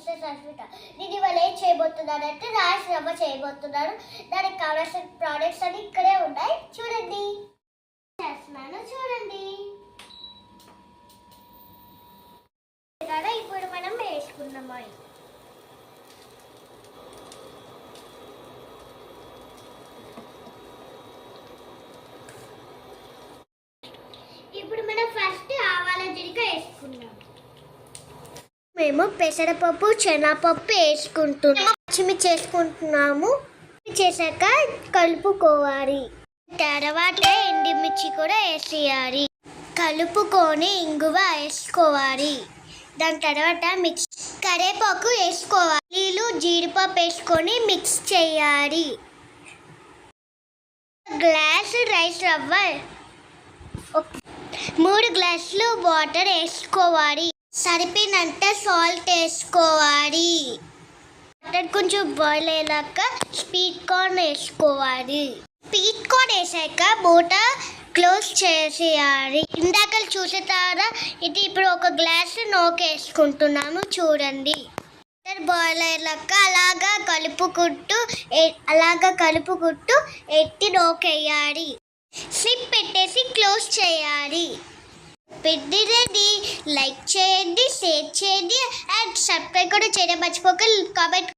Mister Ashwitha. నేను ఇవాళ ఏం చేయబోతున్నానంటే రాయిస్ రవ్వ చేయబోతున్నాను. దానికి కావాల్సిన ప్రోడక్ట్స్ అన్ని ఇక్కడే ఉన్నాయి, చూడండి. చేస్తున్నాను చూడండి. ఇప్పుడు మనం వేసుకున్నాము. ఇప్పుడు మనం ఫస్ట్ ఆవాల జీలకర్ర వేసుకుందాం. మేము పెసరపప్పు శనగపప్పు వేసుకుంటున్నాము, పచ్చిమిర్చి వేసుకుంటున్నాము. చేశాక కలుపుకోవాలి. తర్వాత ఎండుమిర్చి కూడా వేసేయాలి. కలుపుకొని ఇంగువ వేసుకోవాలి. దాని తర్వాత మిక్స్ కరివేపాకు వేసుకోవాలి. నీళ్ళు జీడిపప్పు వేసుకొని మిక్స్ చేయాలి. గ్లాసు రైస్ రవ్వ, 3 గ్లాసులు వాటర్ వేసుకోవాలి. సరిపోయినంత సాల్ట్ వేసుకోవాలి. వాటర్ కొంచెం బాయిల్ అయ్యాక స్వీట్ కార్న్ వేసుకోవాలి. స్వీట్ కార్న్ వేసాక మూత క్లోజ్ చేసేయాలి. ఇందాక చూసేతారా, ఇది ఇప్పుడు 1 గ్లాసు నోకి వేసుకుంటున్నాము, చూడండి. వాటర్ బాయిల్ అయ్యాక అలాగా కలుపుకుంటూ ఎత్తి నోకేయాలి. స్లిప్ పెట్టేసి క్లోజ్ చేయాలి. పెద్ద రెడీ. లైక్ చేయండి, షేర్ చేయండి అండ్ సబ్స్క్రైబ్ కూడా చేయడం మర్చిపోక. కామెంట్